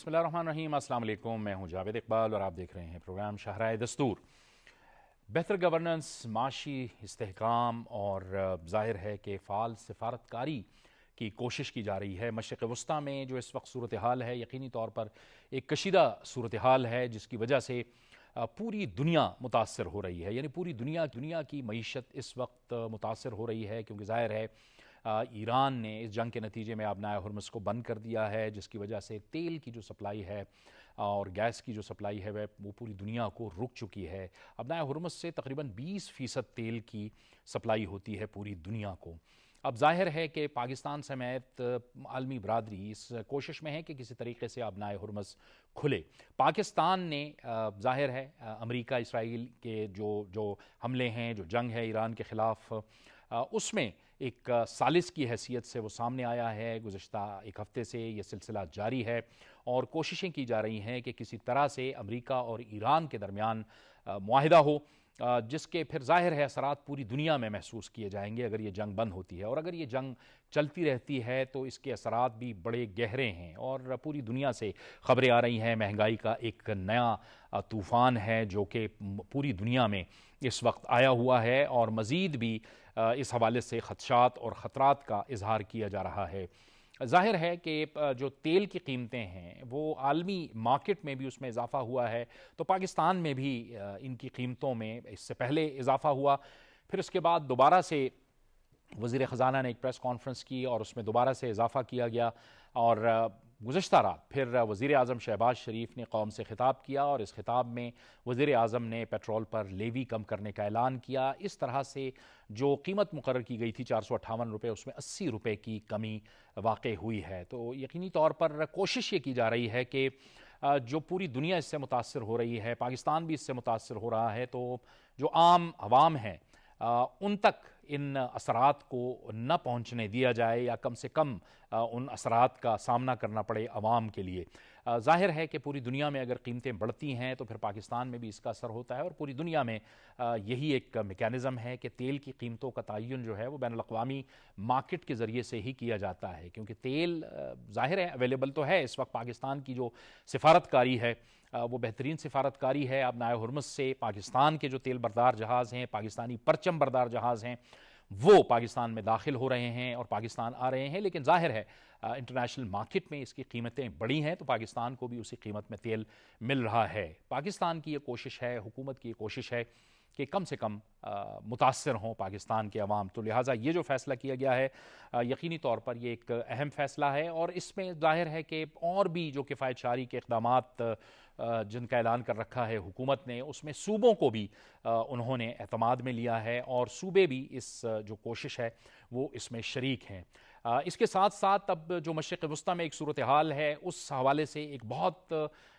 بسم اللہ الرحمن الرحیم۔ السلام علیکم، میں ہوں جاوید اقبال اور آپ دیکھ رہے ہیں پروگرام شاہراہ دستور۔ بہتر گورننس، معاشی استحکام اور ظاہر ہے کہ فعال سفارتکاری کی کوشش کی جا رہی ہے۔ مشرق وسطیٰ میں جو اس وقت صورتحال ہے یقینی طور پر ایک کشیدہ صورتحال ہے، جس کی وجہ سے پوری دنیا متاثر ہو رہی ہے، یعنی پوری دنیا کی معیشت اس وقت متاثر ہو رہی ہے، کیونکہ ظاہر ہے ایران نے اس جنگ کے نتیجے میں آبنائے ہرمز کو بند کر دیا ہے، جس کی وجہ سے تیل کی جو سپلائی ہے اور گیس کی جو سپلائی ہے وہ پوری دنیا کو رک چکی ہے۔ آبنائے ہرمز سے تقریباً 20% تیل کی سپلائی ہوتی ہے پوری دنیا کو۔ اب ظاہر ہے کہ پاکستان سمیت عالمی برادری اس کوشش میں ہے کہ کسی طریقے سے آبنائے ہرمز کھلے۔ پاکستان نے ظاہر ہے امریکہ اسرائیل کے جو حملے ہیں، جو جنگ ہے ایران کے خلاف، اس میں ایک ثالث کی حیثیت سے وہ سامنے آیا ہے۔ گزشتہ ایک ہفتے سے یہ سلسلہ جاری ہے اور کوششیں کی جا رہی ہیں کہ کسی طرح سے امریکہ اور ایران کے درمیان معاہدہ ہو، جس کے پھر ظاہر ہے اثرات پوری دنیا میں محسوس کیے جائیں گے اگر یہ جنگ بند ہوتی ہے، اور اگر یہ جنگ چلتی رہتی ہے تو اس کے اثرات بھی بڑے گہرے ہیں اور پوری دنیا سے خبریں آ رہی ہیں۔ مہنگائی کا ایک نیا طوفان ہے جو کہ پوری دنیا میں اس وقت آیا ہوا ہے، اور مزید بھی اس حوالے سے خدشات اور خطرات کا اظہار کیا جا رہا ہے۔ ظاہر ہے کہ جو تیل کی قیمتیں ہیں وہ عالمی مارکیٹ میں بھی اس میں اضافہ ہوا ہے، تو پاکستان میں بھی ان کی قیمتوں میں اس سے پہلے اضافہ ہوا، پھر اس کے بعد دوبارہ سے وزیر خزانہ نے ایک پریس کانفرنس کی اور اس میں دوبارہ سے اضافہ کیا گیا، اور گزشتہ رات پھر وزیر اعظم شہباز شریف نے قوم سے خطاب کیا، اور اس خطاب میں وزیر اعظم نے پیٹرول پر لیوی کم کرنے کا اعلان کیا۔ اس طرح سے جو قیمت مقرر کی گئی تھی 458 روپے، اس میں 80 روپے کی کمی واقع ہوئی ہے۔ تو یقینی طور پر کوشش یہ کی جا رہی ہے کہ جو پوری دنیا اس سے متاثر ہو رہی ہے، پاکستان بھی اس سے متاثر ہو رہا ہے، تو جو عام عوام ہیں ان تک ان اثرات کو نہ پہنچنے دیا جائے، یا کم سے کم ان اثرات کا سامنا کرنا پڑے عوام کے لیے۔ ظاہر ہے کہ پوری دنیا میں اگر قیمتیں بڑھتی ہیں تو پھر پاکستان میں بھی اس کا اثر ہوتا ہے، اور پوری دنیا میں یہی ایک میکینزم ہے کہ تیل کی قیمتوں کا تعین جو ہے وہ بین الاقوامی مارکیٹ کے ذریعے سے ہی کیا جاتا ہے، کیونکہ تیل ظاہر ہے اویلیبل تو ہے۔ اس وقت پاکستان کی جو سفارتکاری ہے وہ بہترین سفارتکاری ہے۔ آبنائے ہرمز سے پاکستان کے جو تیل بردار جہاز ہیں، پاکستانی پرچم بردار جہاز ہیں، وہ پاکستان میں داخل ہو رہے ہیں اور پاکستان آ رہے ہیں، لیکن ظاہر ہے انٹرنیشنل مارکیٹ میں اس کی قیمتیں بڑی ہیں، تو پاکستان کو بھی اسی قیمت میں تیل مل رہا ہے۔ پاکستان کی یہ کوشش ہے، حکومت کی یہ کوشش ہے کہ کم سے کم متاثر ہوں پاکستان کے عوام، تو لہٰذا یہ جو فیصلہ کیا گیا ہے یقینی طور پر یہ ایک اہم فیصلہ ہے، اور اس میں ظاہر ہے کہ اور بھی جو کفایت شعاری کے اقدامات جن کا اعلان کر رکھا ہے حکومت نے، اس میں صوبوں کو بھی انہوں نے اعتماد میں لیا ہے، اور صوبے بھی اس جو کوشش ہے وہ اس میں شریک ہیں۔ اس کے ساتھ ساتھ اب جو مشرق وسطیٰ میں ایک صورتحال ہے اس حوالے سے ایک بہت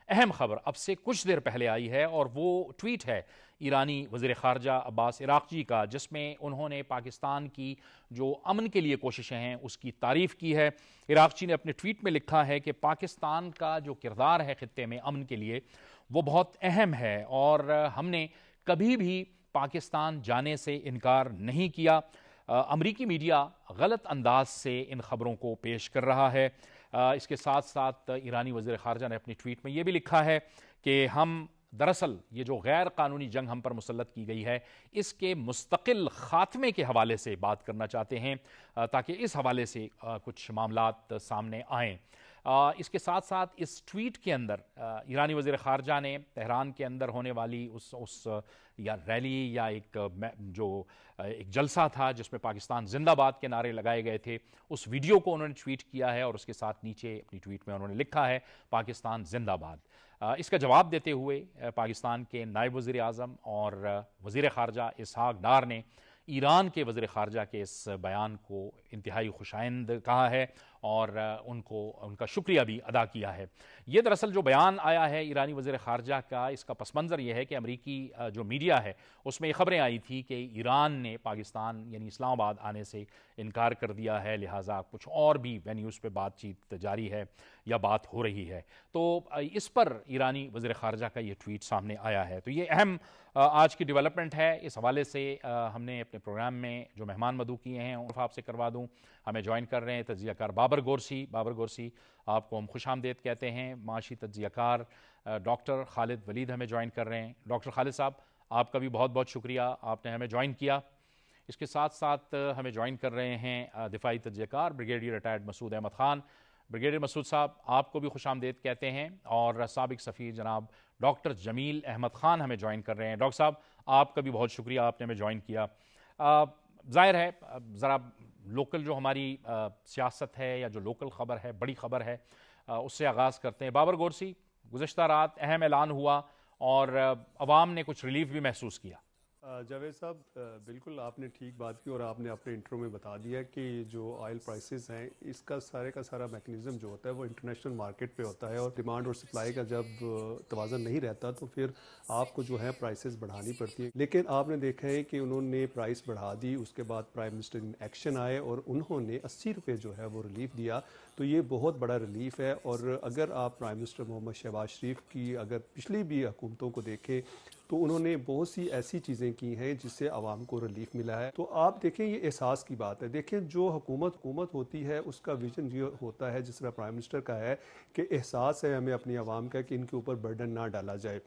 اہم خبر اب سے کچھ دیر پہلے آئی ہے، اور وہ ٹویٹ ہے ایرانی وزیر خارجہ عباس عراقچی کا، جس میں انہوں نے پاکستان کی جو امن کے لیے کوششیں ہیں اس کی تعریف کی ہے۔ عراقچی نے اپنے ٹویٹ میں لکھا ہے کہ پاکستان کا جو کردار ہے خطے میں امن کے لیے وہ بہت اہم ہے، اور ہم نے کبھی بھی پاکستان جانے سے انکار نہیں کیا۔ امریکی میڈیا غلط انداز سے ان خبروں کو پیش کر رہا ہے۔ اس کے ساتھ ساتھ ایرانی وزیر خارجہ نے اپنی ٹویٹ میں یہ بھی لکھا ہے کہ ہم دراصل یہ جو غیر قانونی جنگ ہم پر مسلط کی گئی ہے اس کے مستقل خاتمے کے حوالے سے بات کرنا چاہتے ہیں، تاکہ اس حوالے سے کچھ معاملات سامنے آئیں۔ اس کے ساتھ ساتھ اس ٹویٹ کے اندر ایرانی وزیر خارجہ نے تہران کے اندر ہونے والی اس یا ریلی یا ایک جلسہ تھا جس میں پاکستان زندہ باد کے نعرے لگائے گئے تھے، اس ویڈیو کو انہوں نے ٹویٹ کیا ہے، اور اس کے ساتھ نیچے اپنی ٹویٹ میں انہوں نے لکھا ہے پاکستان زندہ باد۔ اس کا جواب دیتے ہوئے پاکستان کے نائب وزیر اعظم اور وزیر خارجہ اسحاق ڈار نے ایران کے وزیر خارجہ کے اس بیان کو انتہائی خوشائند کہا ہے، اور ان کا شکریہ بھی ادا کیا ہے۔ یہ دراصل جو بیان آیا ہے ایرانی وزیر خارجہ کا، اس کا پس منظر یہ ہے کہ امریکی جو میڈیا ہے اس میں یہ خبریں آئی تھی کہ ایران نے پاکستان یعنی اسلام آباد آنے سے انکار کر دیا ہے، لہٰذا کچھ اور بھی وینیوز پہ بات چیت جاری ہے یا بات ہو رہی ہے، تو اس پر ایرانی وزیر خارجہ کا یہ ٹویٹ سامنے آیا ہے۔ تو یہ اہم آج کی ڈیولپمنٹ ہے۔ اس حوالے سے ہم نے اپنے پروگرام میں جو مہمان مدعو کیے ہیں آپ سے کروا دوں۔ ہمیں جوائن کر رہے ہیں تجزیہ کار بابر گورسی آپ کو ہم خوش آمدید کہتے ہیں. معاشی تجزیہ کار ڈاکٹر خالد ولید ہمیں جوائن کر رہے ہیں. ڈاکٹر خالد صاحب آپ کا بھی بہت بہت شکریہ, آپ نے ہمیں جوائن کیا. اس کے ساتھ ساتھ ہمیں جوائن کر رہے ہیں دفاعی تجزیہ کار بریگیڈیئر ریٹائرڈ مسعود احمد خان. بریگیڈیئر مسعود صاحب آپ کو بھی خوش آمدید کہتے ہیں, اور سابق سفیر جناب ڈاکٹر جمیل احمد خان ہمیں جوائن کر رہے ہیں. ڈاکٹر صاحب آپ کا بھی بہت شکریہ, آپ نے ہمیں جوائن کیا. ظاہر ہے ذرا لوکل جو ہماری سیاست ہے یا جو لوکل خبر ہے, بڑی خبر ہے, اس سے آغاز کرتے ہیں. بابر گورسی, گزشتہ رات اہم اعلان ہوا اور عوام نے کچھ ریلیف بھی محسوس کیا. جاوید صاحب بالکل آپ نے ٹھیک بات کی, اور آپ نے اپنے انٹرو میں بتا دیا کہ جو آئل پرائسز ہیں اس کا سارا میکنزم جو ہوتا ہے وہ انٹرنیشنل مارکیٹ پہ ہوتا ہے, اور ڈیمانڈ اور سپلائی کا جب توازن نہیں رہتا تو پھر آپ کو جو ہے پرائسز بڑھانی پڑتی ہے. لیکن آپ نے دیکھا ہے کہ انہوں نے پرائس بڑھا دی, اس کے بعد پرائم منسٹر ان ایکشن آئے اور انہوں نے 80 روپے جو ہے وہ ریلیف دیا. تو یہ بہت بڑا ریلیف ہے. اور اگر آپ پرائم منسٹر محمد شہباز شریف کی اگر پچھلی بھی حکومتوں کو دیکھیں تو انہوں نے بہت سی ایسی چیزیں کی ہیں جس سے عوام کو ریلیف ملا ہے. تو آپ دیکھیں یہ احساس کی بات ہے. دیکھیں جو حکومت ہوتی ہے اس کا ویژن یہ ہوتا ہے, جس طرح پرائم منسٹر کا ہے کہ احساس ہے ہمیں اپنی عوام کا کہ ان کے اوپر برڈن نہ ڈالا جائے.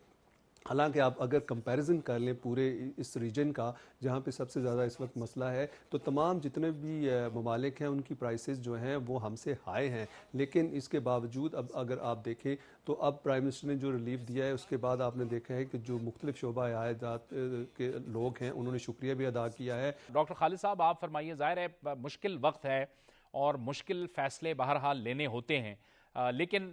حالانکہ آپ اگر کمپیریزن کر لیں پورے اس ریجن کا جہاں پہ سب سے زیادہ اس وقت مسئلہ ہے, تو تمام جتنے بھی ممالک ہیں ان کی پرائسز جو ہیں وہ ہم سے ہائی ہیں. لیکن اس کے باوجود اب اگر آپ دیکھیں تو اب پرائم منسٹر نے جو ریلیف دیا ہے اس کے بعد آپ نے دیکھا ہے کہ جو مختلف شعبہ عائدات کے لوگ ہیں انہوں نے شکریہ بھی ادا کیا ہے. ڈاکٹر خالد صاحب آپ فرمائیے, ظاہر ہے مشکل وقت ہے اور مشکل فیصلے بہرحال لینے ہوتے ہیں, لیکن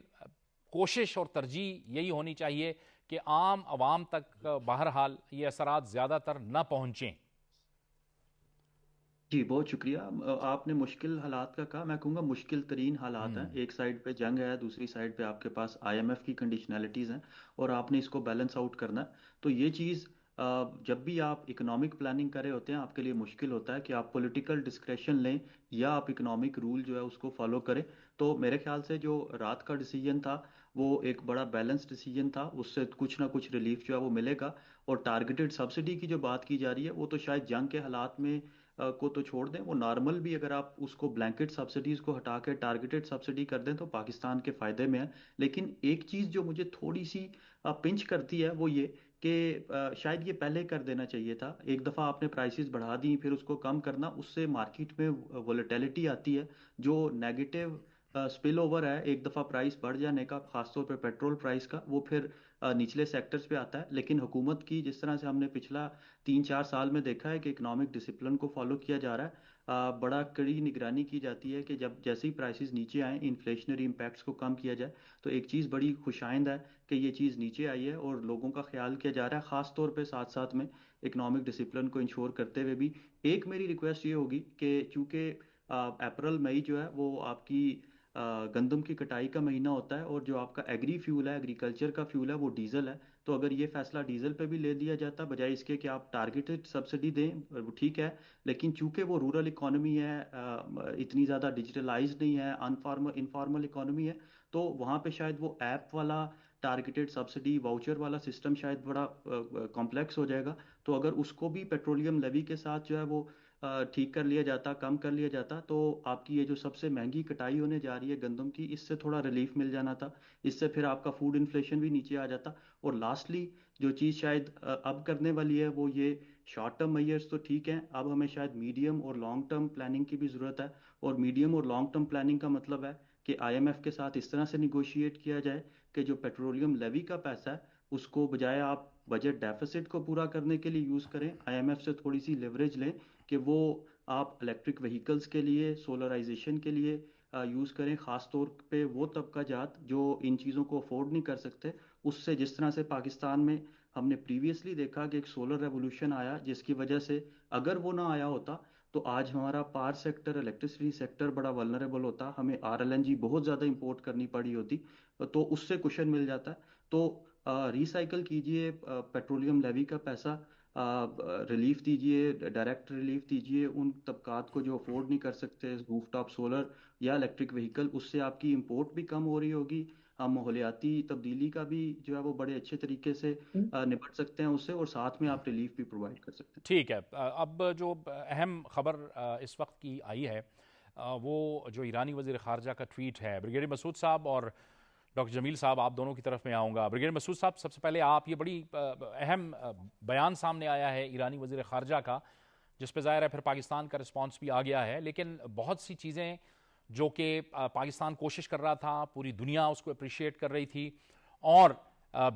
کوشش اور ترجیح یہی ہونی چاہیے کہ عام عوام تک بہرحال یہ اثرات زیادہ تر نہ پہنچیں. جی بہت شکریہ. آپ نے مشکل حالات کا کہا, میں کہوں گا مشکل ترین حالات ہیں. ایک سائڈ پہ جنگ ہے, دوسری سائڈ پہ آپ کے پاس آئی ایم ایف کی کنڈیشنلٹیز ہیں, اور آپ نے اس کو بیلنس آؤٹ کرنا ہے. تو یہ چیز جب بھی آپ اکنامک پلاننگ کر رہے ہوتے ہیں آپ کے لیے مشکل ہوتا ہے کہ آپ پولیٹیکل ڈسکریشن لیں یا آپ اکنامک رول جو ہے اس کو فالو کریں. تو میرے خیال سے جو رات کا ڈیسیجن تھا وہ ایک بڑا بیلنس ڈیسیجن تھا, اس سے کچھ نہ کچھ ریلیف جو ہے وہ ملے گا. اور ٹارگیٹڈ سبسڈی کی جو بات کی جا رہی ہے وہ تو شاید جنگ کے حالات میں کو تو چھوڑ دیں, وہ نارمل بھی اگر آپ اس کو بلینکٹ سبسڈیز کو ہٹا کے ٹارگیٹڈ سبسڈی کر دیں تو پاکستان کے فائدے میں ہے. لیکن ایک چیز جو مجھے تھوڑی سی پنچ کرتی ہے وہ یہ کہ شاید یہ پہلے کر دینا چاہیے تھا. ایک دفعہ آپ نے پرائسز بڑھا دی پھر اس کو کم کرنا, اس سے مارکیٹ میں ولیٹیلٹی آتی ہے جو نیگیٹو سپل اوور ہے. ایک دفعہ پرائس بڑھ جانے کا, خاص طور پہ پیٹرول پرائس کا, وہ پھر نچلے سیکٹرز پہ آتا ہے. لیکن حکومت کی جس طرح سے ہم نے پچھلا 3-4 سال میں دیکھا ہے کہ اکنامک ڈسپلن کو فالو کیا جا رہا ہے, بڑا کڑی نگرانی کی جاتی ہے کہ جب جیسے ہی پرائسز نیچے آئیں انفلیشنری امپیکٹس کو کم کیا جائے. تو ایک چیز بڑی خوشائند ہے کہ یہ چیز نیچے آئی ہے اور لوگوں کا خیال کیا جا رہا ہے, خاص طور پہ ساتھ ساتھ میں اکنامک ڈسپلن کو انشور کرتے ہوئے بھی. ایک میری ریکویسٹ یہ ہوگی کہ چونکہ اپریل مئی جو ہے وہ آپ کی گندم کی کٹائی کا مہینہ ہوتا ہے, اور جو آپ کا ایگری فیول ہے, ایگریکلچر کا فیول ہے, وہ ڈیزل ہے. تو اگر یہ فیصلہ ڈیزل پہ بھی لے لیا جاتا بجائے اس کے کہ آپ ٹارگیٹڈ سبسڈی دیں, وہ ٹھیک ہے. لیکن چونکہ وہ رورل اکانومی ہے, اتنی زیادہ ڈیجیٹلائزڈ نہیں ہے, انفارمل اکانومی ہے, تو وہاں پہ شاید وہ ایپ والا ٹارگیٹڈ سبسڈی واؤچر والا سسٹم شاید بڑا کمپلیکس ہو جائے گا. تو اگر اس کو بھی پیٹرولیم لیوی کے ساتھ جو ہے وہ ٹھیک کر لیا جاتا, کم کر لیا جاتا, تو آپ کی یہ جو سب سے مہنگی کٹائی ہونے جا رہی ہے گندم کی, اس سے تھوڑا ریلیف مل جانا تھا. اس سے پھر آپ کا فوڈ انفلیشن بھی نیچے آ جاتا. اور لاسٹلی جو چیز شاید اب کرنے والی ہے وہ یہ, شارٹ ٹرم میئرز تو ٹھیک ہیں, اب ہمیں شاید میڈیم اور لانگ ٹرم پلاننگ کی بھی ضرورت ہے. اور میڈیم اور لانگ ٹرم پلاننگ کا مطلب ہے کہ آئی ایم ایف کے ساتھ اس طرح سے نیگوشیٹ کیا جائے کہ جو پیٹرولیم لیوی کا پیسہ ہے اس کو بجائے آپ بجٹ ڈیفیسٹ کو پورا کرنے کے لیے یوز کریں, آئی ایم ایف سے تھوڑی سی لیوریج لیں کہ وہ آپ الیکٹرک وہیکلز کے لیے, سولرائزیشن کے لیے یوز کریں, خاص طور پہ وہ طبقہ جات جو ان چیزوں کو افورڈ نہیں کر سکتے. اس سے جس طرح سے پاکستان میں ہم نے پریویسلی دیکھا کہ ایک سولر ریولوشن آیا جس کی وجہ سے اگر وہ نہ آیا ہوتا تو آج ہمارا پاور سیکٹر, الیکٹریسٹی سیکٹر بڑا ولنریبل ہوتا, ہمیں آر ایل این جی بہت زیادہ امپورٹ کرنی پڑی ہوتی, تو اس سے کوشن مل جاتا ہے. تو ریسائیکل کیجئے پیٹرولیم لیوی کا پیسہ, ریلیف دیجئے, ڈائریکٹ ریلیف دیجئے ان طبقات کو جو افورڈ نہیں کر سکتے روف ٹاپ سولر یا الیکٹرک وہیکل. اس سے آپ کی امپورٹ بھی کم ہو رہی ہوگی, ہم ماحولیاتی تبدیلی کا بھی جو ہے وہ بڑے اچھے طریقے سے نپٹ سکتے ہیں اس سے, اور ساتھ میں آپ ریلیف بھی پرووائڈ کر سکتے ہیں. ٹھیک ہے, اب جو اہم خبر اس وقت کی آئی ہے وہ جو ایرانی وزیر خارجہ کا ٹویٹ ہے. بریگیڈیئر مسعود صاحب اور ڈاکٹر جمیل صاحب آپ دونوں کی طرف میں آؤں گا. بریگیڈیئر مسعود صاحب سب سے پہلے آپ, یہ بڑی اہم بیان سامنے آیا ہے ایرانی وزیر خارجہ کا, جس پہ ظاہر ہے پھر پاکستان کا رسپانس بھی آ گیا ہے, لیکن بہت سی چیزیں جو کہ پاکستان کوشش کر رہا تھا, پوری دنیا اس کو اپریشیٹ کر رہی تھی, اور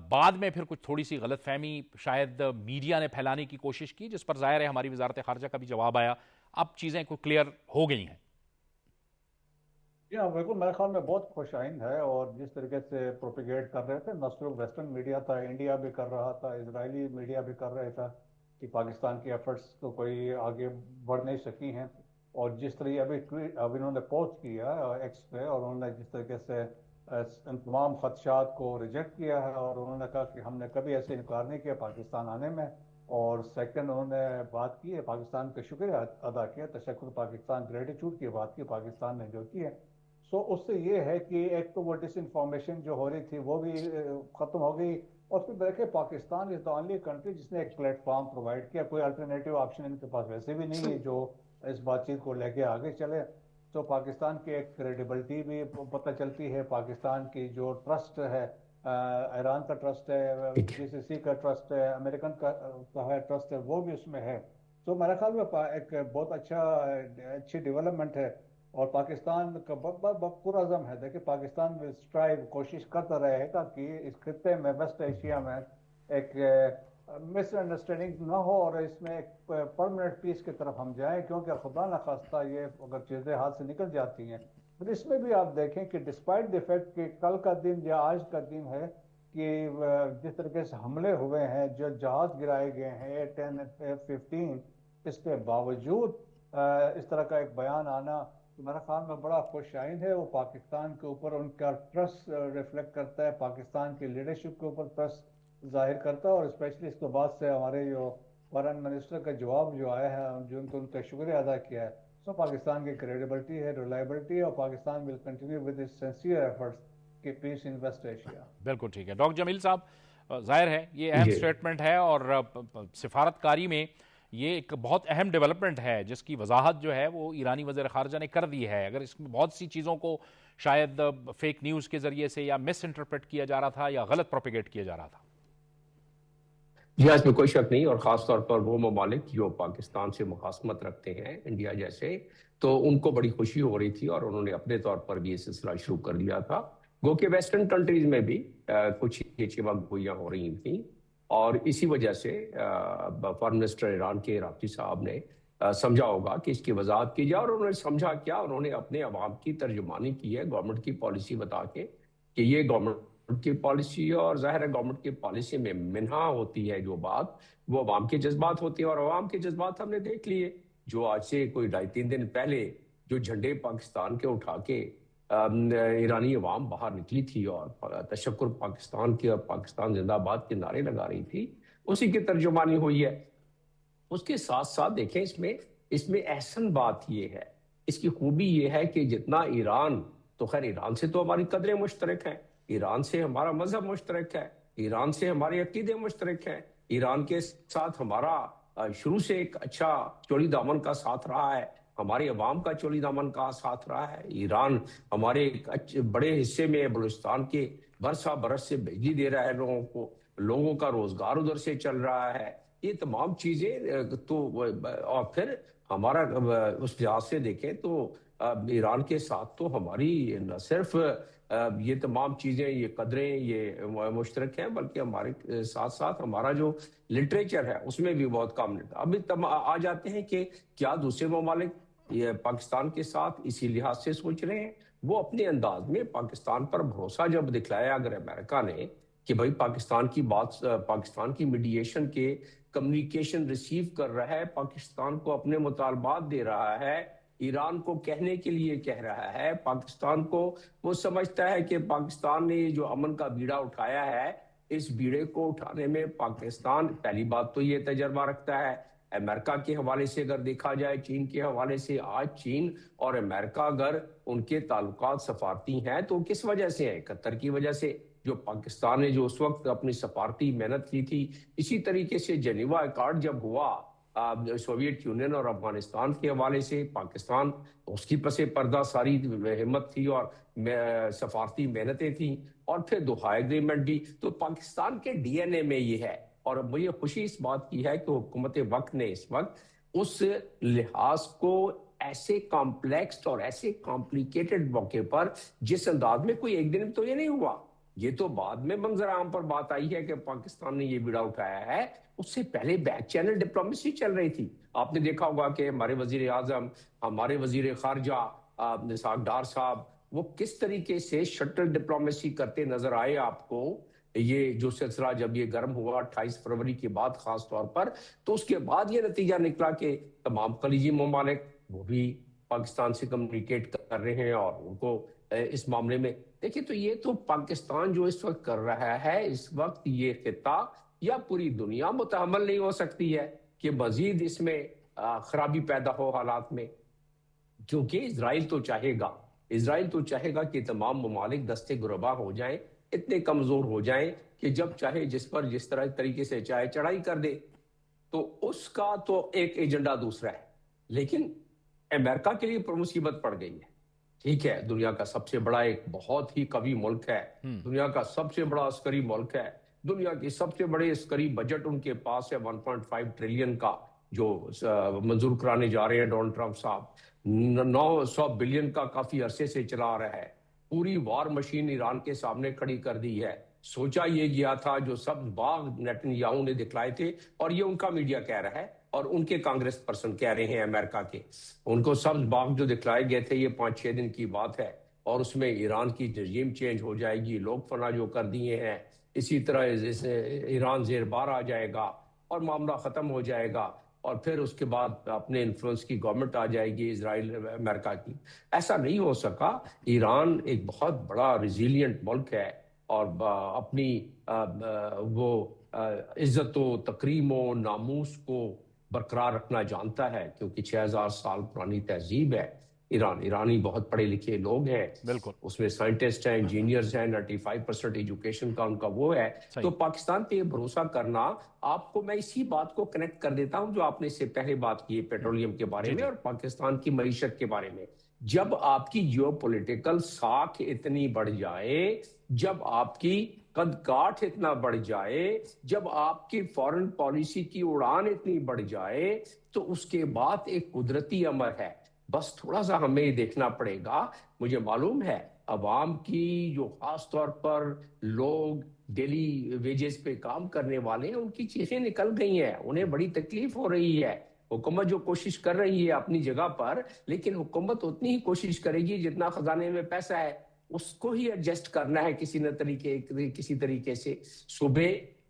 بعد میں پھر کچھ تھوڑی سی غلط فہمی شاید میڈیا نے پھیلانے کی کوشش کی, جس پر ظاہر ہے ہماری وزارت خارجہ کا بھی جواب آیا. اب چیزیں کو کلیئر ہو گئی ہیں. بالکل میرے خیال میں بہت خوش آئند ہے, اور جس طریقے سے پروپیگیٹ کر رہے تھے, نہ صرف ویسٹرن میڈیا تھا, انڈیا بھی کر رہا تھا, اسرائیلی میڈیا بھی کر رہا تھا کہ پاکستان کی ایفرٹس تو کوئی آگے بڑھ نہیں سکی ہیں. اور جس طرح ابھی انہوں نے پوسٹ کیا ایکس پہ, اور انہوں نے جس طریقے سے ان تمام خدشات کو ریجیکٹ کیا ہے, اور انہوں نے کہا کہ ہم نے کبھی ایسے انکار نہیں کیا پاکستان آنے میں. اور سیکنڈ انہوں نے بات کی ہے, پاکستان کا شکریہ ادا کیا, تشکر پاکستان, گریٹیٹیوڈ کی بات کی پاکستان نے جو کی ہے. سو اس سے یہ ہے کہ ایک تو وہ ڈس انفارمیشن جو ہو رہی تھی وہ بھی ختم ہو گئی, اور پھر دیکھیں پاکستان از دا اونلی کنٹری جس نے ایک پلیٹ فارم پرووائڈ کیا. کوئی الٹرنیٹیو آپشن ان کے پاس ویسے بھی نہیں ہے جو اس بات چیت کو لے کے آگے چلے. تو پاکستان کی ایک کریڈیبلٹی بھی پتہ چلتی ہے, پاکستان کی جو ٹرسٹ ہے, ایران کا ٹرسٹ ہے, جی سی سی کا ٹرسٹ ہے, امریکن کا ٹرسٹ ہے, وہ بھی اس میں ہے. تو میرے خیال میں ایک بہت اچھی ڈیولپمنٹ ہے, اور پاکستان کا پورا عزم ہے. دیکھیں پاکستان میں اسٹرائیو کوشش کرتا رہے گا کہ اس خطے میں, ویسٹ ایشیا میں ایک مس انڈرسٹینڈنگ نہ ہو, اور اس میں ایک پرماننٹ پیس کی طرف ہم جائیں, کیونکہ خدا نخواستہ یہ اگر چیزیں ہاتھ سے نکل جاتی ہیں. پھر اس میں بھی آپ دیکھیں کہ ڈسپائٹ دی فیکٹ کہ کل کا دن یا آج کا دن ہے کہ جس طریقے سے حملے ہوئے ہیں, جو جہاز گرائے گئے ہیں A-10 F-15, اس کے باوجود اس طرح کا ایک بیان آنا میرا خیال میں بڑا خوش آئند ہے. وہ پاکستان کے اوپر ان کا ٹرسٹ ریفلیکٹ کرتا ہے, پاکستان کی لیڈرشپ کے اوپر ٹرسٹ ظاہر کرتا ہے, اور اسپیشلی اس کے بعد سے ہمارے جو فارن منسٹر کا جواب جو آیا ہے, جو ان کا شکریہ ادا کیا ہے. سو پاکستان کی کریڈیبلٹی ہے, ریلائبلٹی ہے, اور Pakistan will continue with its sincere efforts کہ پیس ان ویسٹ ایشیا. بالکل ٹھیک ہے. ڈاکٹر جمیل صاحب, ظاہر ہے یہ اہم سٹیٹمنٹ ہے, اور سفارتکاری میں یہ ایک بہت اہم ڈیولپمنٹ ہے جس کی وضاحت جو ہے وہ ایرانی وزیر خارجہ نے کر دی ہے. اگر اس میں بہت سی چیزوں کو شاید فیک نیوز کے ذریعے سے یا مس انٹرپریٹ کیا جا رہا تھا یا غلط پروپیگیٹ کیا جا رہا تھا. جی اس میں کوئی شک نہیں, اور خاص طور پر وہ ممالک جو پاکستان سے مخاصمت رکھتے ہیں, انڈیا جیسے, تو ان کو بڑی خوشی ہو رہی تھی, اور انہوں نے اپنے طور پر بھی یہ سلسلہ شروع کر دیا تھا. گو کہ ویسٹرن کنٹریز میں بھی کچھ یہ چیزیں گوئیاں ہو رہی تھیں, اور اسی وجہ سے فارن منسٹر ایران کے رابطی صاحب نے سمجھا ہوگا کہ اس کی وضاحت کی جائے, اور انہوں نے سمجھا کیا, انہوں نے اپنے عوام کی ترجمانی کی ہے گورنمنٹ کی پالیسی بتا کے کہ یہ گورنمنٹ کی پالیسی ہے, اور ظاہر ہے گورنمنٹ کی پالیسی میں منہا ہوتی ہے جو بات, وہ عوام کے جذبات ہوتے ہیں, اور عوام کے جذبات ہم نے دیکھ لیے. جو آج سے کوئی 2.5-3 دن پہلے جو جھنڈے پاکستان کے اٹھا کے ایرانی عوام باہر نکلی تھی اور تشکر پاکستان کے اور پاکستان زندہ آباد کے نعرے لگا رہی تھی, اسی کی ترجمانی ہوئی ہے. اس کے ساتھ ساتھ دیکھیں اس میں احسن بات یہ ہے, اس کی خوبی یہ ہے کہ جتنا ایران, تو خیر ایران سے تو ہماری قدریں مشترک ہیں, ایران سے ہمارا مذہب مشترک ہے, ایران سے ہمارے عقیدے مشترک ہیں, ایران کے ساتھ ہمارا شروع سے ایک اچھا چوڑی دامن کا ساتھ رہا ہے, ہمارے عوام کا چولی دامن کا ساتھ رہا ہے. ایران ہمارے ایک بڑے حصے میں بلوچستان کے برسا برس سے بجلی دے رہا ہے لوگوں کو, لوگوں کا روزگار ادھر سے چل رہا ہے. یہ تمام چیزیں تو, اور پھر ہمارا اس لحاظ سے دیکھیں تو ایران کے ساتھ تو ہماری نہ صرف یہ تمام چیزیں, یہ قدریں, یہ مشترک ہیں, بلکہ ہمارے ساتھ ساتھ ہمارا جو لٹریچر ہے اس میں بھی بہت کام ہے. ابھی آ جاتے ہیں کہ کیا دوسرے ممالک یہ پاکستان کے ساتھ اسی لحاظ سے سوچ رہے ہیں. وہ اپنے انداز میں پاکستان پر بھروسہ جب دکھلایا اگر امریکہ نے کہ بھائی پاکستان کی بات, پاکستان کی میڈیشن کے کمیونیکیشن ریسیو کر رہا ہے, پاکستان کو اپنے مطالبات دے رہا ہے, ایران کو کہنے کے لیے کہہ رہا ہے, پاکستان کو وہ سمجھتا ہے کہ پاکستان نے جو امن کا بیڑا اٹھایا ہے, اس بیڑے کو اٹھانے میں پاکستان پہلی بات تو یہ تجربہ رکھتا ہے. امریکہ کے حوالے سے اگر دیکھا جائے, چین کے حوالے سے, آج چین اور امریکہ اگر ان کے تعلقات سفارتی ہیں تو کس وجہ سے ہیں؟ قطر کی وجہ سے, جو پاکستان نے جو اس وقت اپنی سفارتی محنت کی تھی. اسی طریقے سے جنیوا ایکارڈ جب ہوا سوویت یونین اور افغانستان کے حوالے سے پاکستان اس کی پس پردہ ساری ہمت تھی اور سفارتی محنتیں تھیں، اور پھر دوحہ ایگریمنٹ بھی. تو پاکستان کے ڈی این اے میں یہ ہے. اور مجھے خوشی اس بات کی ہے کہ حکومت وقت نے اس وقت اس لحاظ کو ایسے کمپلیکس اور ایسے کمپلیکیٹڈ موقع پر جس انداز میں کوئی ایک دن تو یہ نہیں ہوا، یہ تو بعد میں منظر عام پر بات آئی ہے کہ پاکستان نے یہ بیڑا اٹھایا ہے. اس سے پہلے بیک چینل ڈپلومیسی چل رہی تھی. آپ نے دیکھا ہوگا کہ ہمارے وزیر اعظم، ہمارے وزیر خارجہ اسحاق ڈار صاحب، وہ کس طریقے سے شٹل ڈپلومیسی کرتے نظر آئے آپ کو. یہ جو سلسلہ جب یہ گرم ہوا 28 فروری کے بعد خاص طور پر، تو اس کے بعد یہ نتیجہ نکلا کہ تمام خلیجی ممالک وہ بھی پاکستان سے کمیونیکیٹ کر رہے ہیں اور ان کو اس معاملے میں دیکھیں. تو یہ تو پاکستان جو اس وقت کر رہا ہے، اس وقت یہ خطہ یا پوری دنیا متحمل نہیں ہو سکتی ہے کہ مزید اس میں خرابی پیدا ہو حالات میں. کیونکہ اسرائیل تو چاہے گا کہ تمام ممالک دستے گربا ہو جائیں، اتنے کمزور ہو جائیں کہ جب چاہے جس پر جس طرح طریقے سے چاہے چڑھائی کر دے. تو اس کا تو ایک ایجنڈا دوسرا ہے. لیکن امریکہ کے لیے مصیبت پڑ گئی ہے. ٹھیک ہے، دنیا کا سب سے بڑا ایک بہت ہی قوی ملک ہے، دنیا کا سب سے بڑا عسکری ملک ہے، دنیا کی سب سے بڑے عسکری بجٹ ان کے پاس ہے 1.5 ٹریلین کا، جو منظور کرانے جا رہے ہیں ڈونلڈ ٹرمپ صاحب. 900 بلین کا کافی عرصے سے چلا رہا ہے. پوری وار مشین ایران کے سامنے کھڑی کر دی ہے. سوچا یہ گیا تھا جو سب باغ نیتن یاہو نے دکھلائے تھے، اور یہ ان کا میڈیا کہہ رہا ہے اور ان کے کانگریس پرسن کہہ رہے ہیں امریکہ کے، ان کو سب باغ جو دکھلائے گئے تھے یہ 5-6 دن کی بات ہے، اور اس میں ایران کی رژیم چینج ہو جائے گی، لوگ فنا جو کر دیے ہیں، اسی طرح ایران زیر بار آ جائے گا اور معاملہ ختم ہو جائے گا، اور پھر اس کے بعد اپنے انفلوئنس کی گورنمنٹ آ جائے گی اسرائیل امریکہ کی. ایسا نہیں ہو سکا. ایران ایک بہت بڑا ریزیلینٹ ملک ہے اور اپنی وہ عزت و تکریم و ناموس کو برقرار رکھنا جانتا ہے، کیونکہ 6000 سال پرانی تہذیب ہے. ایرانی بہت پڑھے لکھے لوگ ہیں، بالکل اس میں سائنٹسٹ ہیں، انجینئرز ہیں، 95% ایجوکیشن کا ان کا وہ ہے. تو پاکستان پہ یہ بھروسہ کرنا، آپ کو میں اسی بات کو کنیکٹ کر دیتا ہوں جو آپ نے اس سے پہلے بات کی ہے پیٹرولیم کے بارے میں اور پاکستان کی معیشت کے بارے میں. جب آپ کی جیو پولیٹیکل ساکھ اتنی بڑھ جائے، جب آپ کی قد کاٹھ اتنا بڑھ جائے، جب آپ کی فورن پالیسی کی اڑان اتنی بڑھ جائے، تو اس کے بعد ایک قدرتی امر ہے. بس تھوڑا سا ہمیں یہ دیکھنا پڑے گا. مجھے معلوم ہے عوام کی جو خاص طور پر لوگ ڈیلی ویجز پہ کام کرنے والے ہیں، ان کی چیخیں نکل گئی ہیں، انہیں بڑی تکلیف ہو رہی ہے. حکومت جو کوشش کر رہی ہے اپنی جگہ پر، لیکن حکومت اتنی ہی کوشش کرے گی جتنا خزانے میں پیسہ ہے اس کو ہی ایڈجسٹ کرنا ہے کسی طریقے سے. صبح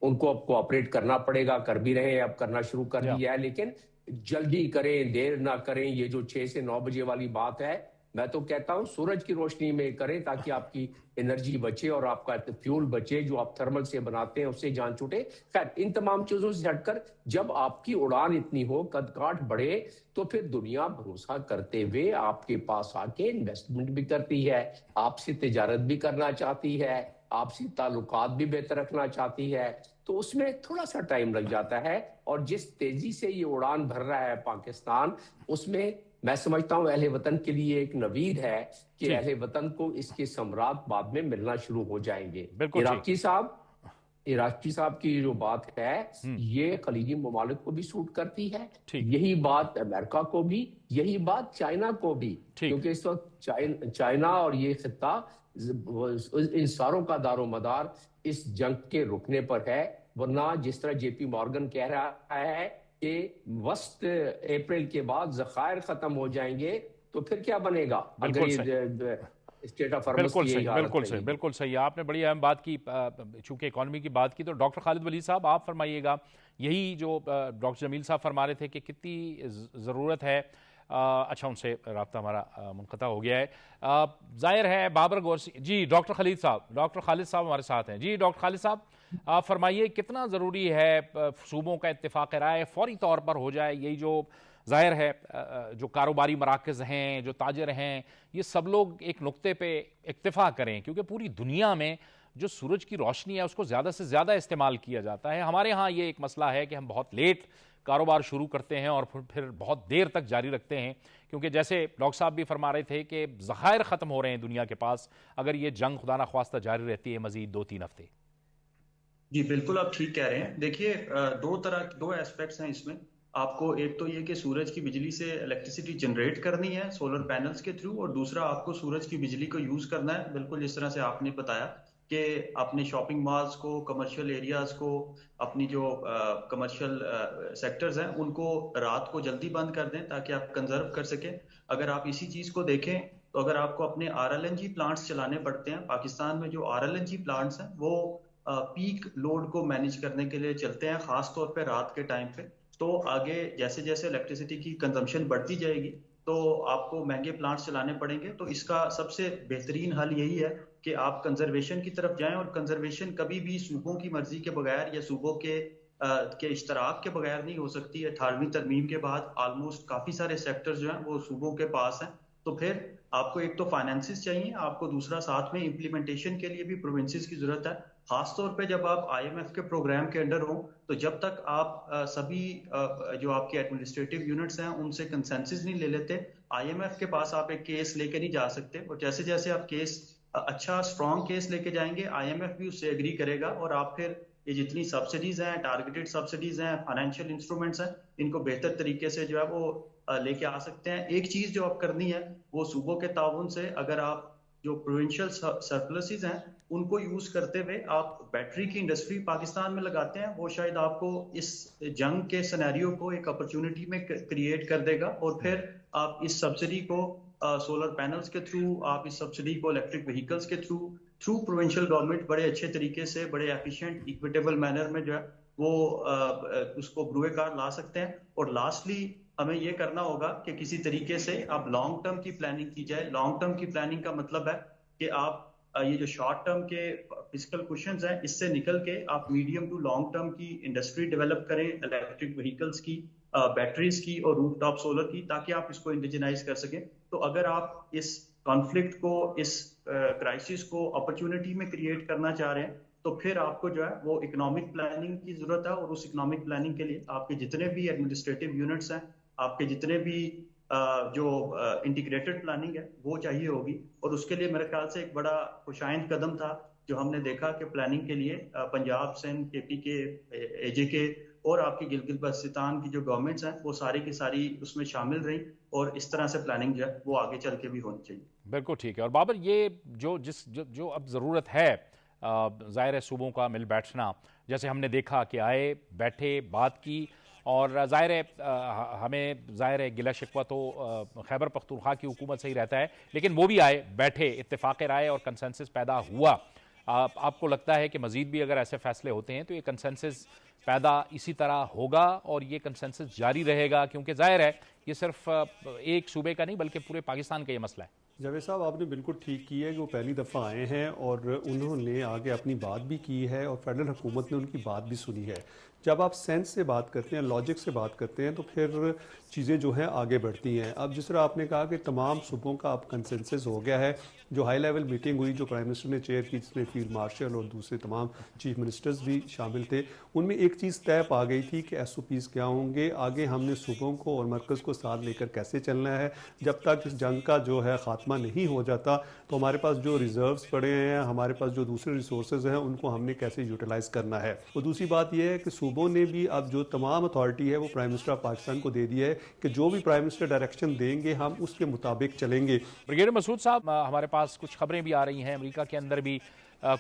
ان کو اب کوآپریٹ کرنا پڑے گا، کر بھی رہے ہیں، اب کرنا شروع کر دیا ہے، لیکن جلدی کریں، دیر نہ کریں. یہ جو 6 سے 9 بجے والی بات ہے، میں تو کہتا ہوں سورج کی روشنی میں کریں تاکہ آپ کی انرجی بچے اور آپ کا فیول بچے جو آپ تھرمل سے بناتے ہیں اس سے جان چھوٹے. خیر ان تمام چیزوں سے ہٹ کر جب آپ کی اڑان اتنی ہو، قد کاٹ بڑھے، تو پھر دنیا بھروسہ کرتے ہوئے آپ کے پاس آ کے انویسٹمنٹ بھی کرتی ہے، آپ سے تجارت بھی کرنا چاہتی ہے، آپ سے تعلقات بھی بہتر رکھنا چاہتی ہے. تو اس میں تھوڑا سا ٹائم لگ جاتا ہے، اور جس تیزی سے یہ اڑان بھر رہا ہے پاکستان، اس میں میں سمجھتا ہوں اہل وطن کے لیے ایک نوید ہے کہ اہل وطن کو اس کے ثمرات بعد میں ملنا شروع ہو جائیں گے. عراقی صاحب کی جو بات ہے یہ خلیجی ممالک کو بھی سوٹ کرتی ہے، یہی بات امریکہ کو بھی، یہی بات چائنا کو بھی، کیونکہ اس وقت چائنا اور یہ خطہ ان ساروں کا دار و مدار اس جنگ کے رکنے پر ہے. ورنہ جس طرح جے پی مارگن کہہ رہا ہے کہ وسط اپریل کے بعد ذخائر ختم ہو جائیں گے تو پھر کیا بنے گا؟ بالکل صحیح. آپ نے بڑی اہم بات کی، چونکہ اکانومی کی بات کی. تو ڈاکٹر خالد ولید صاحب آپ فرمائیے گا، یہی جو ڈاکٹر جمیل صاحب فرما رہے تھے کہ کتنی ضرورت ہے. اچھا ان سے رابطہ ہمارا منقطع ہو گیا ہے. ظاہر ہے بابر گورسی، جی ڈاکٹر خالد صاحب ہمارے ساتھ ہیں. جی ڈاکٹر خالد صاحب آپ فرمائیے کتنا ضروری ہے صوبوں کا اتفاق رائے فوری طور پر ہو جائے. یہی جو ظاہر ہے جو کاروباری مراکز ہیں، جو تاجر ہیں، یہ سب لوگ ایک نقطے پہ اکتفا کریں، کیونکہ پوری دنیا میں جو سورج کی روشنی ہے اس کو زیادہ سے زیادہ استعمال کیا جاتا ہے. ہمارے ہاں یہ ایک مسئلہ ہے کہ ہم بہت لیٹ کاروبار شروع کرتے ہیں اور پھر بہت دیر تک جاری رکھتے ہیں، کیونکہ جیسے ڈاکٹر صاحب بھی فرما رہے تھے کہ ذخائر ختم ہو رہے ہیں دنیا کے پاس اگر یہ جنگ خدا نخواستہ جاری رہتی ہے مزید 2-3 ہفتے؟ جی بالکل آپ ٹھیک کہہ رہے ہیں. دیکھیے دو ایسپیکٹس ہیں اس میں. آپ کو ایک تو یہ کہ سورج کی بجلی سے الیکٹریسٹی جنریٹ کرنی ہے سولر پینلز کے تھرو، اور دوسرا آپ کو سورج کی بجلی کو یوز کرنا ہے بالکل جس طرح سے آپ نے بتایا کہ اپنے شاپنگ مالز کو، کمرشل ایریاز کو، اپنی جو کمرشل سیکٹرز ہیں ان کو رات کو جلدی بند کر دیں تاکہ آپ کنزرو کر سکیں. اگر آپ اسی چیز کو دیکھیں تو اگر آپ کو اپنے RLNG پلانٹس چلانے پڑتے ہیں، پاکستان میں جو RLNG پلانٹس ہیں وہ پیک لوڈ کو مینیج کرنے کے لیے چلتے ہیں، خاص طور پہ رات کے ٹائم پہ. تو آگے جیسے جیسے الیکٹریسٹی کی کنزمپشن بڑھتی جائے گی تو آپ کو مہنگے پلانٹس چلانے پڑیں گے. تو اس کا سب سے بہترین حل یہی ہے کہ آپ کنزرویشن کی طرف جائیں، اور کنزرویشن کبھی بھی صوبوں کی مرضی کے بغیر یا صوبوں کے اشتراک کے بغیر نہیں ہو سکتی. 18ویں ترمیم کے بعد آلموسٹ کافی سارے سیکٹر جو ہیں وہ صوبوں کے پاس ہیں. تو پھر آپ کو ایک تو فائنانسز چاہیے، آپ کو دوسرا ساتھ میں امپلیمنٹیشن کے لیے بھی پروونسز کی ضرورت ہے. خاص طور پہ جب آپ IMF کے پروگرام کے انڈر ہوں تو جب تک آپ سبھی جو آپ کے ایڈمنسٹریٹو یونٹس ہیں ان سے کنسنسس نہیں لے لیتے، IMF کے پاس آپ ایک کیس لے کے نہیں جا سکتے. اور جیسے جیسے آپ کیس اچھا اسٹرانگ کیس لے کے جائیں گے IMF بھی اس سے ایگری کرے گا، اور آپ پھر یہ جتنی سبسڈیز ہیں، ٹارگیٹڈ سبسڈیز ہیں، فائنینشیل انسٹرومنٹس ہیں، ان کو بہتر طریقے سے جو ہے وہ لے کے آ سکتے ہیں. ایک چیز جو آپ کرنی ہے وہ صوبوں کے تعاون سے اگر آپ جو پروونشل سرپلسز ہیں ان کو یوز کرتے ہوئے آپ بیٹری کی انڈسٹری پاکستان میں لگاتے ہیں، وہ شاید آپ کو اس جنگ کے سینیریو کو ایک اپرچونٹی میں کریٹ کر دے گا. اور پھر آپ اس سبسڈی کو سولر پینلز کے تھرو، آپ اس سبسڈی کو الیکٹرک وہیکلز کے تھرو پروونشل گورنمنٹ بڑے اچھے طریقے سے، بڑے ایفیشینٹ ایکویٹیبل مینر میں جو ہے وہ اس کو بروئے کار لا سکتے ہیں. اور لاسٹلی ہمیں یہ کرنا ہوگا کہ کسی طریقے سے اب لانگ ٹرم کی پلاننگ کی جائے. لانگ ٹرم کی پلاننگ کا مطلب ہے کہ آپ یہ جو شارٹ ٹرم کے فزیکل کوشچنز ہیں اس سے نکل کے آپ میڈیم ٹو لانگ ٹرم کی انڈسٹری ڈیولپ کریں، الیکٹرک وہیکلز کی، بیٹریز کی اور روف ٹاپ سولر کی، تاکہ آپ اس کو انڈیجنائز کر سکیں. تو اگر آپ اس کانفلکٹ کو، اس کرائسس کو اپرچونٹی میں کریٹ کرنا چاہ رہے ہیں تو پھر آپ کو جو ہے وہ اکنامک پلاننگ کی ضرورت ہے. اور اس اکنامک پلاننگ کے لیے آپ کے جتنے بھی ایڈمنسٹریٹو یونٹس ہیں، آپ کے جتنے بھی جو انٹیگریٹڈ پلاننگ ہے وہ چاہیے ہوگی. اور اس کے لیے میرے خیال سے ایک بڑا خوشائند قدم تھا جو ہم نے دیکھا کہ پلاننگ کے لیے پنجاب، سندھ، KP کے، AJ کے اور آپ کی گلگت بلتستان کی جو گورنمنٹس ہیں وہ ساری کی ساری اس میں شامل رہیں، اور اس طرح سے پلاننگ جو ہے وہ آگے چل کے بھی ہونی چاہیے. بالکل ٹھیک ہے. اور بابر یہ جو اب ضرورت ہے ظاہر ہے صوبوں کا مل بیٹھنا، جیسے ہم نے دیکھا کہ آئے، بیٹھے، بات کی، اور ظاہر ہے ہمیں ظاہر ہے گلہ شکوہ تو خیبر پختونخوا کی حکومت سے ہی رہتا ہے، لیکن وہ بھی آئے، بیٹھے، اتفاق رائے اور کنسنسس پیدا ہوا. آپ کو لگتا ہے کہ مزید بھی اگر ایسے فیصلے ہوتے ہیں تو یہ کنسنسس پیدا اسی طرح ہوگا اور یہ کنسنسس جاری رہے گا؟ کیونکہ ظاہر ہے یہ صرف ایک صوبے کا نہیں بلکہ پورے پاکستان کا یہ مسئلہ ہے. جاوید صاحب آپ نے بالکل ٹھیک کی ہے کہ وہ پہلی دفعہ آئے ہیں اور انہوں نے آگے اپنی بات بھی کی ہے اور فیڈرل حکومت نے ان کی بات بھی سنی ہے. جب آپ سینس سے بات کرتے ہیں، لاجک سے بات کرتے ہیں تو پھر چیزیں جو ہیں آگے بڑھتی ہیں. اب جس طرح آپ نے کہا کہ تمام صوبوں کا اب کنسنسس ہو گیا ہے، جو ہائی لیول میٹنگ ہوئی جو پرائم منسٹر نے چیئر کی جس میں فیلڈ مارشل اور دوسرے تمام چیف منسٹرز بھی شامل تھے، ان میں ایک چیز طے پا گئی تھی کہ SOPs کیا ہوں گے، آگے ہم نے صوبوں کو اور مرکز کو ساتھ لے کر کیسے چلنا ہے. جب تک اس جنگ کا جو ہے خاتمہ نہیں ہو جاتا تو ہمارے پاس جو ریزروز پڑے ہیں، ہمارے پاس جو دوسرے ریسورسز ہیں، ان کو ہم نے کیسے یوٹیلائز کرنا ہے. اور دوسری بات یہ ہے کہ صوبوں نے بھی اب جو تمام اتھارٹی ہے وہ پرائم منسٹر آف پاکستان کو دے دیا ہے کہ جو بھی پرائم منسٹر ڈائریکشن دیں گے ہم اس کے مطابق چلیں گے. بریگیڈیئر مسعود صاحب، ہمارے پاس کچھ خبریں بھی آ رہی ہیں، امریکہ کے اندر بھی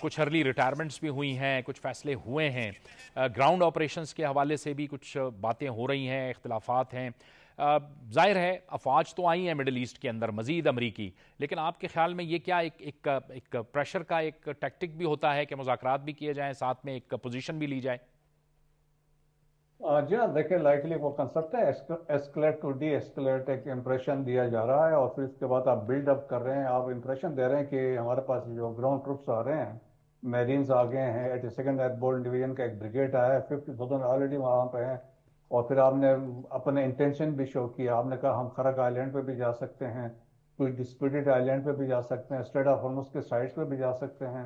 کچھ ارلی ریٹائرمنٹس بھی ہوئی ہیں، کچھ فیصلے ہوئے ہیں، گراؤنڈ آپریشنز کے حوالے سے بھی کچھ باتیں ہو رہی ہیں، اختلافات ہیں. ظاہر ہے افواج تو آئی ہیں مڈل ایسٹ کے اندر مزید امریکی، لیکن آپ کے خیال میں یہ کیا ایک پریشر کا ایک ٹیکٹک بھی ہوتا ہے کہ مذاکرات بھی کیے جائیں، ساتھ میں ایک پوزیشن بھی لی جائے؟ جی ہاں، دیکھیں لائٹلی وہ کنسپٹ ہے ایسکلیٹ ٹو ڈی ایسکلیٹ، ایک امپریشن دیا جا رہا ہے اور پھر اس کے بعد آپ بلڈ اپ کر رہے ہیں، آپ امپریشن دے رہے ہیں کہ ہمارے پاس جو گراؤنڈ ٹروپس آ رہے ہیں، میرینز آ گئے ہیں، 82nd ایئر بورن ڈویژن کا ایک بریگیڈ آیا ہے، 50,000 آلریڈی وہاں پہ ہیں. اور پھر آپ نے اپنے انٹینشن بھی شو کیا، آپ نے کہا ہم خرق آئلینڈ پہ بھی جا سکتے ہیں، کوئی ڈسپیوٹڈ آئلینڈ پہ بھی جا سکتے ہیں، اسٹریٹ آف ہارمز کے سائٹس پہ بھی جا سکتے ہیں.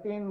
3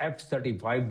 F-35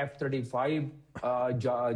F-35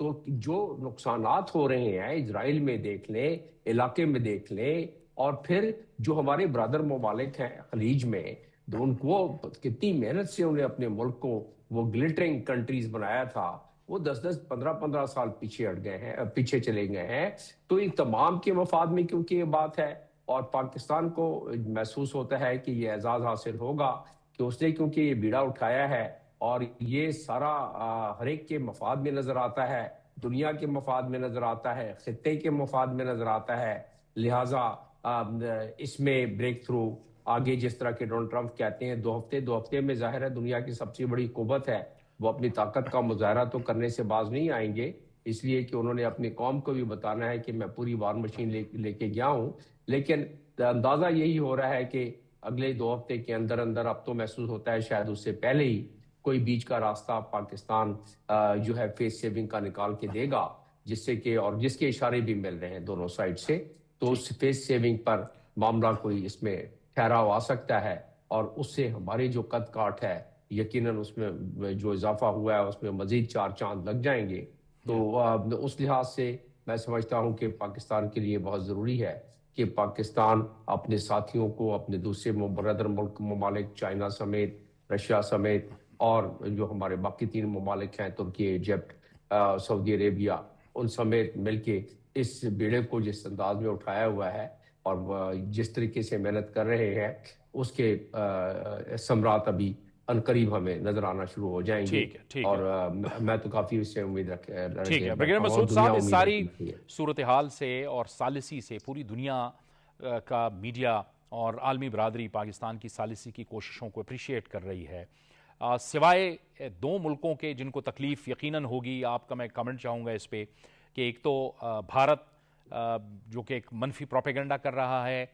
تو جو نقصانات ہو رہے ہیں اسرائیل میں دیکھ لیں، علاقے میں دیکھ لیں، اور پھر جو ہمارے برادر ممالک ہیں خلیج میں، ان کو کتنی محنت سے انہیں اپنے ملک کو وہ گلٹرنگ کنٹریز بنایا تھا، وہ 10-10 15-15 سال پیچھے ہٹ گئے ہیں، پیچھے چلے گئے ہیں. تو ان تمام کے مفاد میں کیونکہ یہ بات ہے، اور پاکستان کو محسوس ہوتا ہے کہ یہ اعزاز حاصل ہوگا کہ اس نے کیونکہ یہ بیڑا اٹھایا ہے، اور یہ سارا ہر ایک کے مفاد میں نظر آتا ہے، دنیا کے مفاد میں نظر آتا ہے، خطے کے مفاد میں نظر آتا ہے. لہٰذا اس میں بریک تھرو آگے، جس طرح کہ ڈونلڈ ٹرمپ کہتے ہیں 2 ہفتے میں، ظاہر ہے دنیا کی سب سے بڑی قوت ہے، وہ اپنی طاقت کا مظاہرہ تو کرنے سے باز نہیں آئیں گے، اس لیے کہ انہوں نے اپنی قوم کو بھی بتانا ہے کہ میں پوری وار مشین لے کے گیا ہوں. لیکن اندازہ یہی ہو رہا ہے کہ اگلے 2 ہفتے کے اندر اب تو محسوس ہوتا ہے شاید اس سے پہلے ہی کوئی بیچ کا راستہ پاکستان جو ہے فیس سیونگ کا نکال کے دے گا، جس سے کہ، اور جس کے اشارے بھی مل رہے ہیں دونوں سائڈ سے، تو اس فیس سیونگ پر معاملہ کوئی اس میں ٹھہراؤ آ سکتا ہے، اور اس سے ہمارے جو قد کاٹ ہے یقیناً اس میں جو اضافہ ہوا ہے اس میں مزید 4 چاند لگ جائیں گے. تو اس لحاظ سے میں سمجھتا ہوں کہ پاکستان کے لیے بہت ضروری ہے کہ پاکستان اپنے ساتھیوں کو، اپنے دوسرے برادر ملک ممالک چائنا سمیت، رشیا سمیت، اور جو ہمارے باقی 3 ممالک ہیں ترکی، ایجپٹ، سعودی عربیہ، ان سمیت مل کے اس بیڑے کو جس انداز میں اٹھایا ہوا ہے اور جس طریقے سے محنت کر رہے ہیں، اس کے ثمرات ابھی عنقریب ہمیں نظر آنا شروع ہو جائیں گے. اور میں تو کافی اس سے امید ٹھیک ہے. بریگیڈیئر مسعود صاحب، اس ساری صورتحال سے اور ثالثی سے پوری دنیا کا میڈیا اور عالمی برادری پاکستان کی ثالثی کی کوششوں کو اپریشیٹ کر رہی ہے، سوائے 2 ملکوں کے جن کو تکلیف یقیناً ہوگی. آپ کا میں کمنٹ چاہوں گا اس پہ کہ ایک تو بھارت جو کہ ایک منفی پروپیگنڈا کر رہا ہے،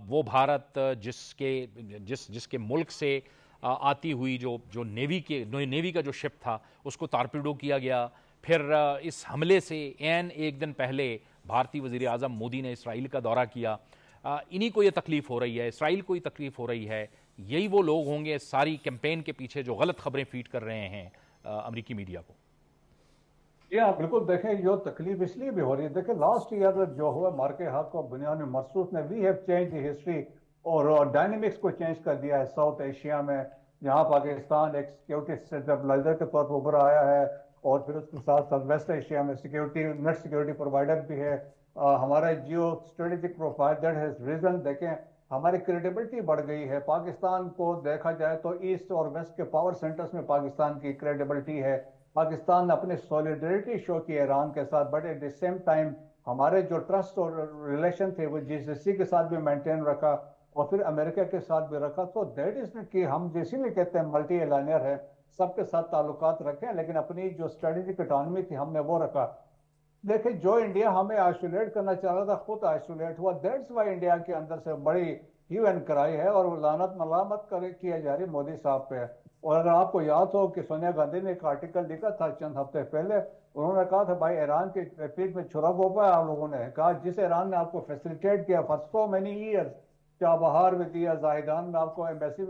وہ بھارت جس کے ملک سے آتی ہوئی جو نیوی کا جو شپ تھا اس کو تارپیڈو کیا گیا. پھر اس حملے سے ایک دن پہلے بھارتی وزیر اعظم مودی نے اسرائیل کا دورہ کیا. انہی کو یہ تکلیف ہو رہی ہے، اسرائیل کو یہ تکلیف ہو رہی ہے. یہی وہ لوگ ہوں گے ساری کیمپین کے پیچھے جو غلط خبریں فیڈ کر رہے ہیں امریکی میڈیا کو. بالکل. دیکھیں جو تکلیف اس لیے بھی ہو رہی ہے، دیکھیں لاسٹ ایئر جو ہوا مارکے حق کو بنیاد مرسوس نے we have change the history اور ڈائنمکس کو چینج کر دیا ہے ساؤتھ ایشیا میں، جہاں پاکستان ایک سیکیورٹی اسٹیبلائزر کے طور پر ابھر آیا ہے، اور پھر اس کے ساتھ ساتھ ویسٹ ایشیا میں نیٹ سیکیورٹی پرووائڈر بھی ہے. ہمارا geostrategic profile that has risen, دیکھیں ہماری کریڈیبلٹی بڑھ گئی ہے. پاکستان کو دیکھا جائے تو ایسٹ اور ویسٹ کے پاور سینٹرز میں پاکستان کی کریڈیبلٹی ہے. پاکستان نے اپنے سولیڈریٹی شو کی ایران کے ساتھ، but at the same time ہمارے جو ٹرسٹ اور ریلیشن تھے وہ GCC کے ساتھ بھی مینٹین رکھا، اور پھر امریکہ کے ساتھ بھی رکھا. تو دیٹ از کہ ہم جیسے بھی کہتے ہیں ملٹی الائنر ہے، سب کے ساتھ تعلقات رکھیں، لیکن اپنی جو اسٹریٹجک اٹانومی تھی ہم نے وہ رکھا. دیکھیں جو انڈیا ہمیں آئسولیٹ کرنا چاہ رہا تھا خود آئسولیٹ ہوا. دیٹس وائی انڈیا کے اندر سے بڑی ہیو اینڈ کرائی ہے اور لعنت ملامت کیا جا رہی مودی صاحب پہ. اور اگر آپ کو یاد ہو کہ سونیا گاندھی نے ایک آرٹیکل لکھا تھا چند ہفتے پہلے، انہوں نے کہا تھا بھائی ایران کے پیٹ میں چھرا گھونپا ہے آپ لوگوں نے. کہا جس ایران نے آپ کو فیسیلیٹیٹ کیا for so many years, Chabahar بھی دیا، زاہدان میں آپ کو ایمبیسی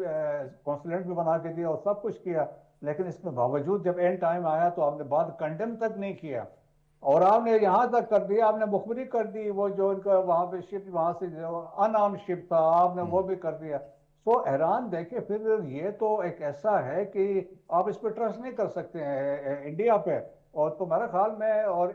کونسلیٹ بھی بنا کے دیا اور سب کچھ کیا، لیکن اس کے باوجود جب اینڈ ٹائم آیا تو آپ نے بات کنڈیم تک نہیں کیا، اور آپ نے یہاں تک کر دیا، آپ نے مخبری کر دی وہ جو ان کا وہاں پہ شپ، وہاں سے جو انارمڈ شپ تھا آپ نے وہ بھی کر دیا. سو ایران دیکھیں پھر یہ تو ایک ایسا ہے کہ آپ اس پہ ٹرسٹ نہیں کر سکتے ہیں انڈیا پہ. اور تو میرا خیال میں، اور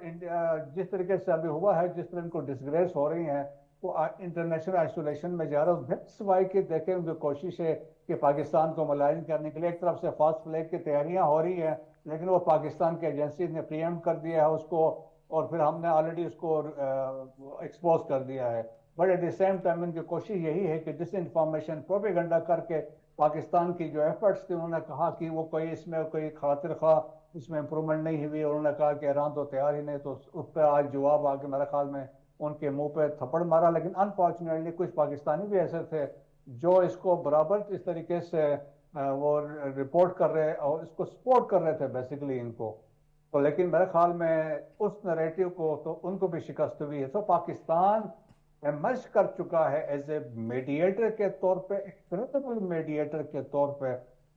جس طریقے سے ابھی ہوا ہے، جس طرح ان کو ڈسگریس ہو رہی ہیں، وہ انٹرنیشنل آئسولیشن میں جا رہا ہے. دیٹس وائی کہ دیکھیں ان کی کوشش ہے کہ پاکستان کو ملائن کرنے کے لیے ایک طرف سے فاسٹ فلیگ کی تیاریاں ہو رہی ہیں، لیکن وہ پاکستان کی ایجنسیز نے پری ایمپٹ کر دیا ہے اس کو، اور پھر ہم نے آلریڈی اس کو ایکسپوز کر دیا ہے. But at the same time ان کی کوشش یہی ہے کہ ڈس انفارمیشن پروپیگنڈا کر کے پاکستان کی جو ایفرٹس تھے، انہوں نے کہا کہ وہ کوئی اس میں کوئی خاطر خواہ اس میں امپرومنٹ نہیں ہوئی، اور انہوں نے کہا کہ ایران تو تیار ہی نہیں، تو اس پہ آج جواب آ کے میرے خیال میں ان کے منہ پہ تھپڑ مارا. لیکن انفارچونیٹلی کچھ پاکستانی بھی ایسے تھے جو اس کو برابر اس طریقے سے وہ رپورٹ کر رہے اور اس کو سپورٹ کر رہے تھے بیسیکلی ان کو. تو لیکن میرے خیال میں اس نریٹیو کو تو ان کو بھی شکست ہوئی ہے. تو پاکستان ایمرج کر چکا ہے ایز اے میڈیٹر کے طور پہ، ایک کریڈیبل میڈیٹر کے طور پہ.